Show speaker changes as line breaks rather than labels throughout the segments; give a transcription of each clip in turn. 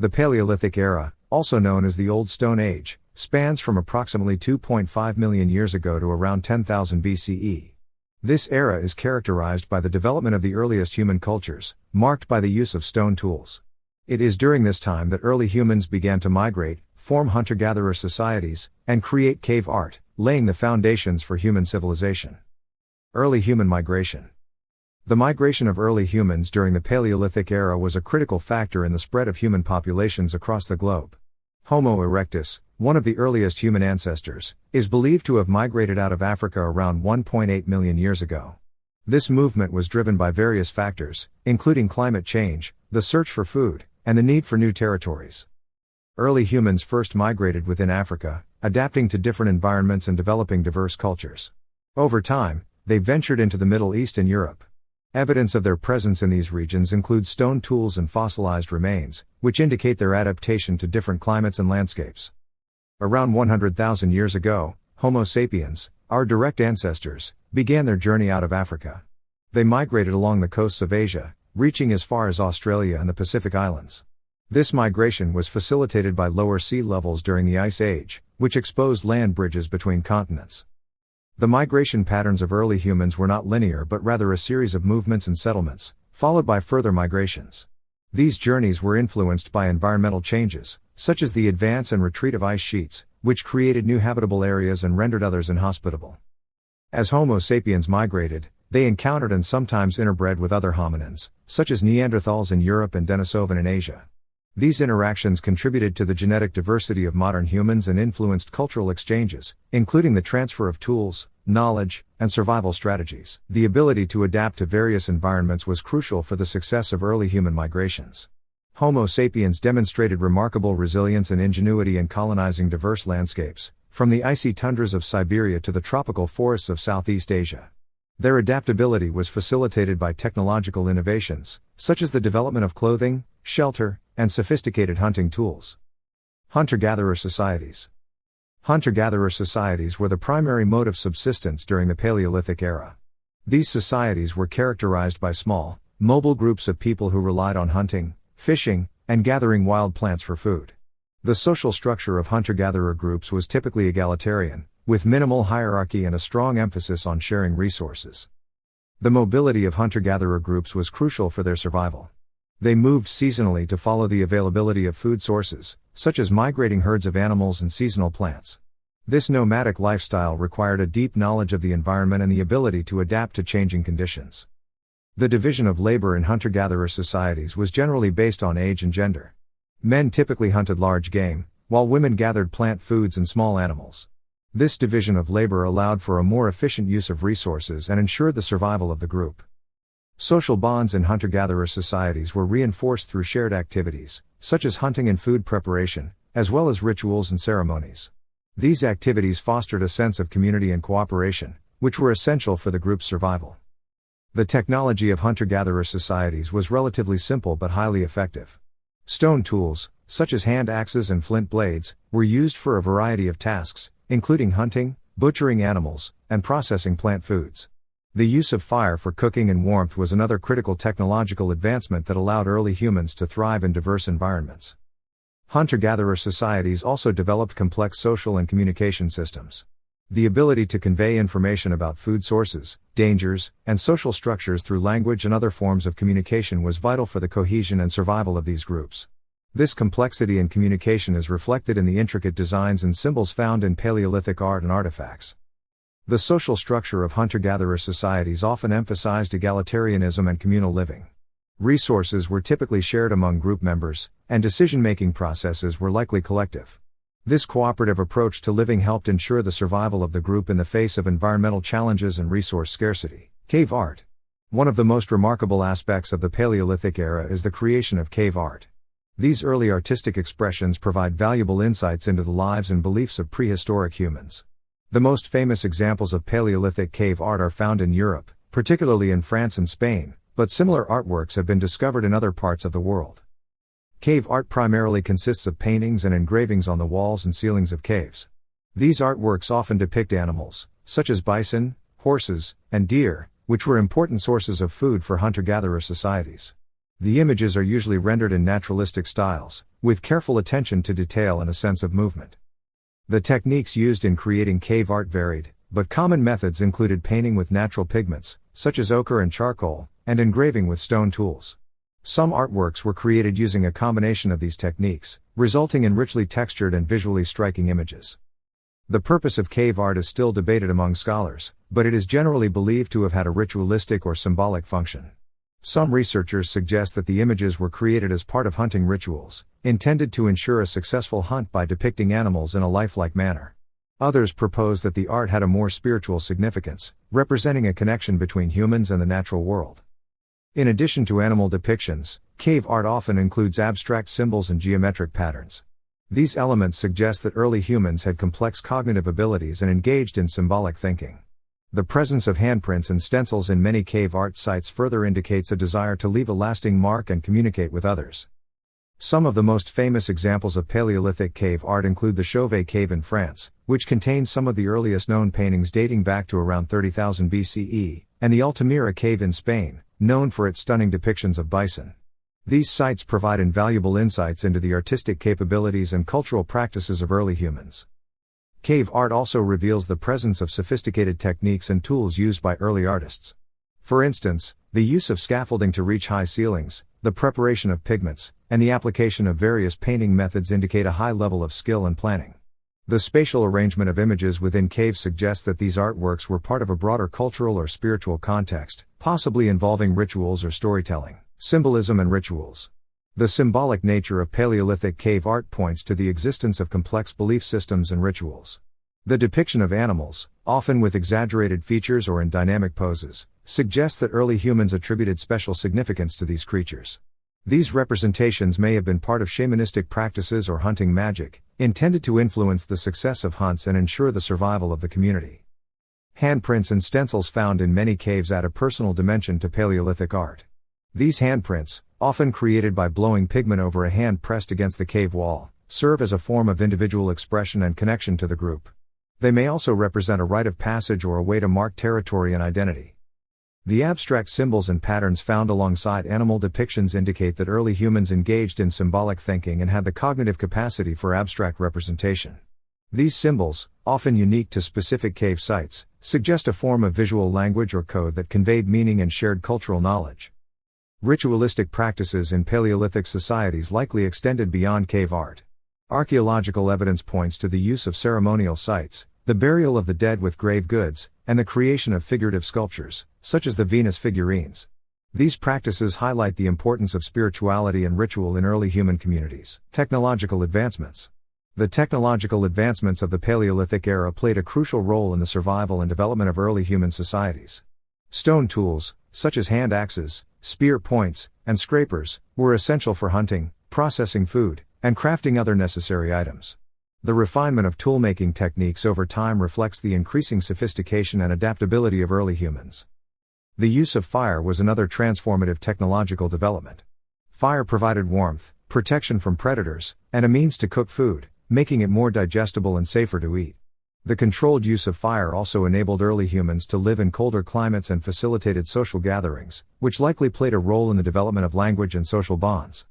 The Paleolithic era, also known as the Old Stone Age, spans from approximately 2.5 million years ago to around 10,000 BCE. This era is characterized by the development of the earliest human cultures, marked by the use of stone tools. It is during this time that early humans began to migrate, form hunter-gatherer societies, and create cave art, laying the foundations for human civilization. Early human migration. The migration of early humans during the Paleolithic era was a critical factor in the spread of human populations across the globe. Homo erectus, one of the earliest human ancestors, is believed to have migrated out of Africa around 1.8 million years ago. This movement was driven by various factors, including climate change, the search for food, and the need for new territories. Early humans first migrated within Africa, adapting to different environments and developing diverse cultures. Over time, they ventured into the Middle East and Europe. Evidence of their presence in these regions includes stone tools and fossilized remains, which indicate their adaptation to different climates and landscapes. Around 100,000 years ago, Homo sapiens, our direct ancestors, began their journey out of Africa. They migrated along the coasts of Asia, reaching as far as Australia and the Pacific Islands. This migration was facilitated by lower sea levels during the Ice Age, which exposed land bridges between continents. The migration patterns of early humans were not linear but rather a series of movements and settlements, followed by further migrations. These journeys were influenced by environmental changes, such as the advance and retreat of ice sheets, which created new habitable areas and rendered others inhospitable. As Homo sapiens migrated, they encountered and sometimes interbred with other hominins, such as Neanderthals in Europe and Denisovan in Asia. These interactions contributed to the genetic diversity of modern humans and influenced cultural exchanges, including the transfer of tools, knowledge, and survival strategies. The ability to adapt to various environments was crucial for the success of early human migrations. Homo sapiens demonstrated remarkable resilience and ingenuity in colonizing diverse landscapes, from the icy tundras of Siberia to the tropical forests of Southeast Asia. Their adaptability was facilitated by technological innovations, such as the development of clothing, shelter, and sophisticated hunting tools. Hunter-gatherer societies. Hunter-gatherer societies were the primary mode of subsistence during the Paleolithic era. These societies were characterized by small, mobile groups of people who relied on hunting, fishing, and gathering wild plants for food. The social structure of hunter-gatherer groups was typically egalitarian, with minimal hierarchy and a strong emphasis on sharing resources. The mobility of hunter-gatherer groups was crucial for their survival. They moved seasonally to follow the availability of food sources, such as migrating herds of animals and seasonal plants. This nomadic lifestyle required a deep knowledge of the environment and the ability to adapt to changing conditions. The division of labor in hunter-gatherer societies was generally based on age and gender. Men typically hunted large game, while women gathered plant foods and small animals. This division of labor allowed for a more efficient use of resources and ensured the survival of the group. Social bonds in hunter-gatherer societies were reinforced through shared activities, such as hunting and food preparation, as well as rituals and ceremonies. These activities fostered a sense of community and cooperation, which were essential for the group's survival. The technology of hunter-gatherer societies was relatively simple but highly effective. Stone tools, such as hand axes and flint blades, were used for a variety of tasks, including hunting, butchering animals, and processing plant foods. The use of fire for cooking and warmth was another critical technological advancement that allowed early humans to thrive in diverse environments. Hunter-gatherer societies also developed complex social and communication systems. The ability to convey information about food sources, dangers, and social structures through language and other forms of communication was vital for the cohesion and survival of these groups. This complexity in communication is reflected in the intricate designs and symbols found in Paleolithic art and artifacts. The social structure of hunter-gatherer societies often emphasized egalitarianism and communal living. Resources were typically shared among group members, and decision-making processes were likely collective. This cooperative approach to living helped ensure the survival of the group in the face of environmental challenges and resource scarcity. Cave art. One of the most remarkable aspects of the Paleolithic era is the creation of cave art. These early artistic expressions provide valuable insights into the lives and beliefs of prehistoric humans. The most famous examples of Paleolithic cave art are found in Europe, particularly in France and Spain, but similar artworks have been discovered in other parts of the world. Cave art primarily consists of paintings and engravings on the walls and ceilings of caves. These artworks often depict animals, such as bison, horses, and deer, which were important sources of food for hunter-gatherer societies. The images are usually rendered in naturalistic styles, with careful attention to detail and a sense of movement. The techniques used in creating cave art varied, but common methods included painting with natural pigments, such as ochre and charcoal, and engraving with stone tools. Some artworks were created using a combination of these techniques, resulting in richly textured and visually striking images. The purpose of cave art is still debated among scholars, but it is generally believed to have had a ritualistic or symbolic function. Some researchers suggest that the images were created as part of hunting rituals, intended to ensure a successful hunt by depicting animals in a lifelike manner. Others propose that the art had a more spiritual significance, representing a connection between humans and the natural world. In addition to animal depictions, cave art often includes abstract symbols and geometric patterns. These elements suggest that early humans had complex cognitive abilities and engaged in symbolic thinking. The presence of handprints and stencils in many cave art sites further indicates a desire to leave a lasting mark and communicate with others. Some of the most famous examples of Paleolithic cave art include the Chauvet Cave in France, which contains some of the earliest known paintings dating back to around 30,000 BCE, and the Altamira Cave in Spain, known for its stunning depictions of bison. These sites provide invaluable insights into the artistic capabilities and cultural practices of early humans. Cave art also reveals the presence of sophisticated techniques and tools used by early artists. For instance, the use of scaffolding to reach high ceilings, the preparation of pigments, and the application of various painting methods indicate a high level of skill and planning. The spatial arrangement of images within caves suggests that these artworks were part of a broader cultural or spiritual context, possibly involving rituals or storytelling, symbolism and rituals. The symbolic nature of Paleolithic cave art points to the existence of complex belief systems and rituals. The depiction of animals, often with exaggerated features or in dynamic poses, suggests that early humans attributed special significance to these creatures. These representations may have been part of shamanistic practices or hunting magic, intended to influence the success of hunts and ensure the survival of the community. Handprints and stencils found in many caves add a personal dimension to Paleolithic art. These handprints, often created by blowing pigment over a hand pressed against the cave wall, serve as a form of individual expression and connection to the group. They may also represent a rite of passage or a way to mark territory and identity. The abstract symbols and patterns found alongside animal depictions indicate that early humans engaged in symbolic thinking and had the cognitive capacity for abstract representation. These symbols, often unique to specific cave sites, suggest a form of visual language or code that conveyed meaning and shared cultural knowledge. Ritualistic practices in Paleolithic societies likely extended beyond cave art. Archaeological evidence points to the use of ceremonial sites, the burial of the dead with grave goods, and the creation of figurative sculptures, such as the Venus figurines. These practices highlight the importance of spirituality and ritual in early human communities. Technological advancements. The technological advancements of the Paleolithic era played a crucial role in the survival and development of early human societies. Stone tools, such as hand axes, spear points, and scrapers, were essential for hunting, processing food, and crafting other necessary items. The refinement of toolmaking techniques over time reflects the increasing sophistication and adaptability of early humans. The use of fire was another transformative technological development. Fire provided warmth, protection from predators, and a means to cook food, making it more digestible and safer to eat. The controlled use of fire also enabled early humans to live in colder climates and facilitated social gatherings, which likely played a role in the development of language and social bonds.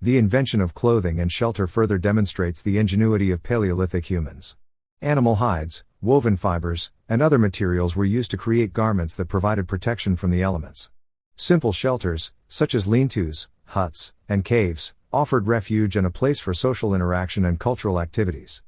The invention of clothing and shelter further demonstrates the ingenuity of Paleolithic humans. Animal hides, woven fibers, and other materials were used to create garments that provided protection from the elements. Simple shelters, such as lean-tos, huts, and caves, offered refuge and a place for social interaction and cultural activities.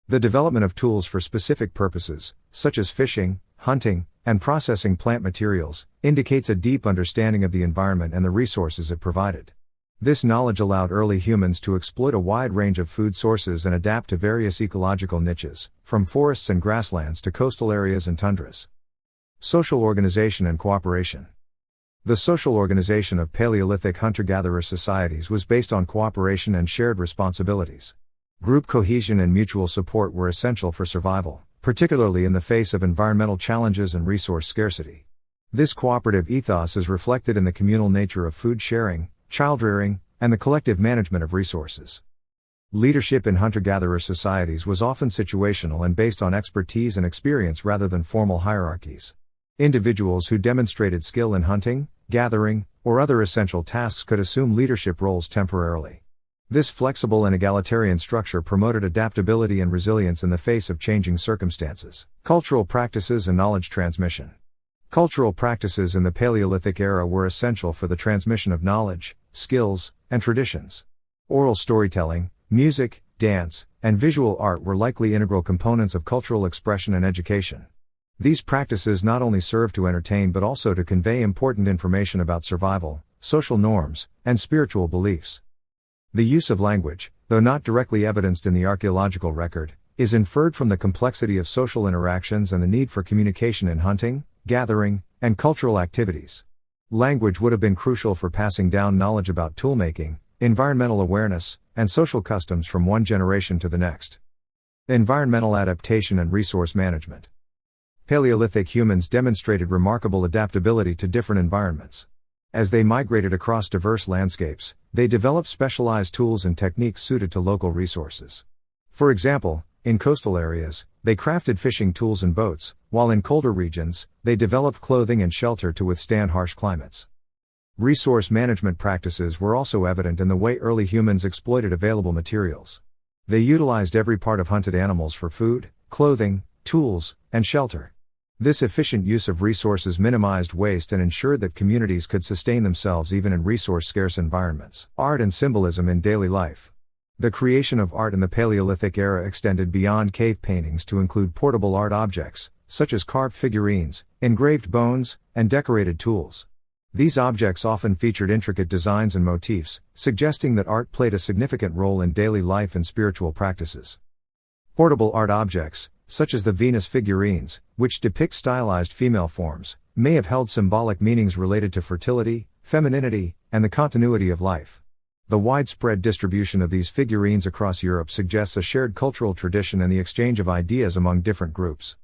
The development of tools for specific purposes, such as fishing, hunting, and processing plant materials, indicates a deep understanding of the environment and the resources it provided. This knowledge allowed early humans to exploit a wide range of food sources and adapt to various ecological niches, from forests and grasslands to coastal areas and tundras. Social organization and cooperation. The social organization of Paleolithic hunter-gatherer societies was based on cooperation and shared responsibilities. Group cohesion and mutual support were essential for survival, particularly in the face of environmental challenges and resource scarcity. This cooperative ethos is reflected in the communal nature of food sharing, child rearing, and the collective management of resources. Leadership in hunter-gatherer societies was often situational and based on expertise and experience rather than formal hierarchies. Individuals who demonstrated skill in hunting, gathering, or other essential tasks could assume leadership roles temporarily. This flexible and egalitarian structure promoted adaptability and resilience in the face of changing circumstances. Cultural practices and knowledge transmission. Cultural practices in the Paleolithic era were essential for the transmission of knowledge, skills, and traditions. Oral storytelling, music, dance, and visual art were likely integral components of cultural expression and education. These practices not only served to entertain but also to convey important information about survival, social norms, and spiritual beliefs. The use of language, though not directly evidenced in the archaeological record, is inferred from the complexity of social interactions and the need for communication in hunting, gathering, and cultural activities. Language would have been crucial for passing down knowledge about toolmaking, environmental awareness, and social customs from one generation to the next. Environmental adaptation and resource management. Paleolithic humans demonstrated remarkable adaptability to different environments. As they migrated across diverse landscapes, they developed specialized tools and techniques suited to local resources. For example, in coastal areas, they crafted fishing tools and boats, while in colder regions, they developed clothing and shelter to withstand harsh climates. Resource management practices were also evident in the way early humans exploited available materials. They utilized every part of hunted animals for food, clothing, tools, and shelter. This efficient use of resources minimized waste and ensured that communities could sustain themselves even in resource-scarce environments. Art and symbolism in daily life. The creation of art in the Paleolithic era extended beyond cave paintings to include portable art objects, such as carved figurines, engraved bones, and decorated tools. These objects often featured intricate designs and motifs, suggesting that art played a significant role in daily life and spiritual practices. Portable art objects, such as the Venus figurines, which depict stylized female forms, may have held symbolic meanings related to fertility, femininity, and the continuity of life. The widespread distribution of these figurines across Europe suggests a shared cultural tradition and the exchange of ideas among different groups.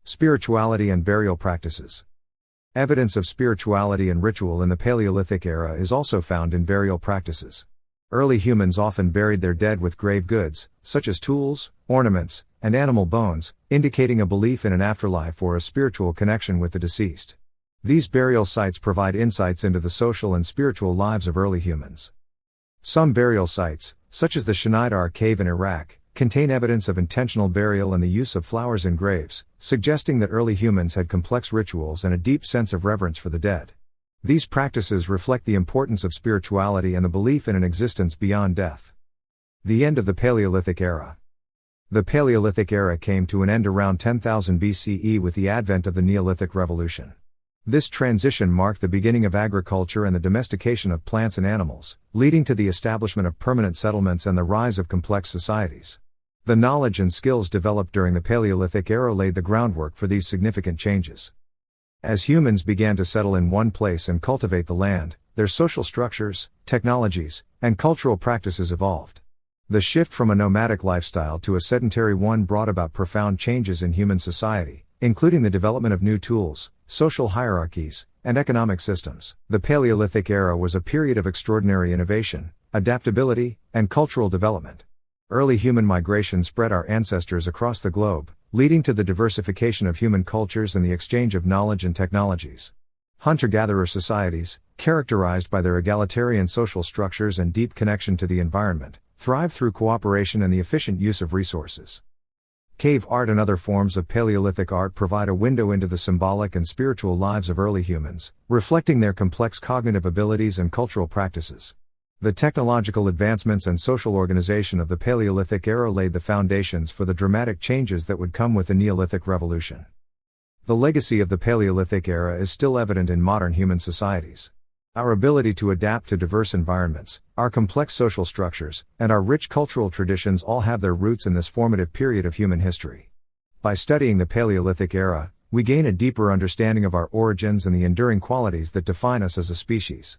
Spirituality and burial practices. Evidence of spirituality and ritual in the Paleolithic era is also found in burial practices. Early humans often buried their dead with grave goods, such as tools, ornaments, and animal bones, indicating a belief in an afterlife or a spiritual connection with the deceased. These burial sites provide insights into the social and spiritual lives of early humans. Some burial sites, such as the Shanidar cave in Iraq, contain evidence of intentional burial and the use of flowers in graves, suggesting that early humans had complex rituals and a deep sense of reverence for the dead. These practices reflect the importance of spirituality and the belief in an existence beyond death. The end of the Paleolithic era. The Paleolithic era came to an end around 10,000 BCE with the advent of the Neolithic Revolution. This transition marked the beginning of agriculture and the domestication of plants and animals, leading to the establishment of permanent settlements and the rise of complex societies. The knowledge and skills developed during the Paleolithic era laid the groundwork for these significant changes. As humans began to settle in one place and cultivate the land, their social structures, technologies, and cultural practices evolved. The shift from a nomadic lifestyle to a sedentary one brought about profound changes in human society, including the development of new tools, social hierarchies, and economic systems. The Paleolithic era was a period of extraordinary innovation, adaptability, and cultural development. Early human migration spread our ancestors across the globe, leading to the diversification of human cultures and the exchange of knowledge and technologies. Hunter-gatherer societies, characterized by their egalitarian social structures and deep connection to the environment, thrived through cooperation and the efficient use of resources. Cave art and other forms of Paleolithic art provide a window into the symbolic and spiritual lives of early humans, reflecting their complex cognitive abilities and cultural practices. The technological advancements and social organization of the Paleolithic era laid the foundations for the dramatic changes that would come with the Neolithic Revolution. The legacy of the Paleolithic era is still evident in modern human societies. Our ability to adapt to diverse environments, our complex social structures, and our rich cultural traditions all have their roots in this formative period of human history. By studying the Paleolithic era, we gain a deeper understanding of our origins and the enduring qualities that define us as a species.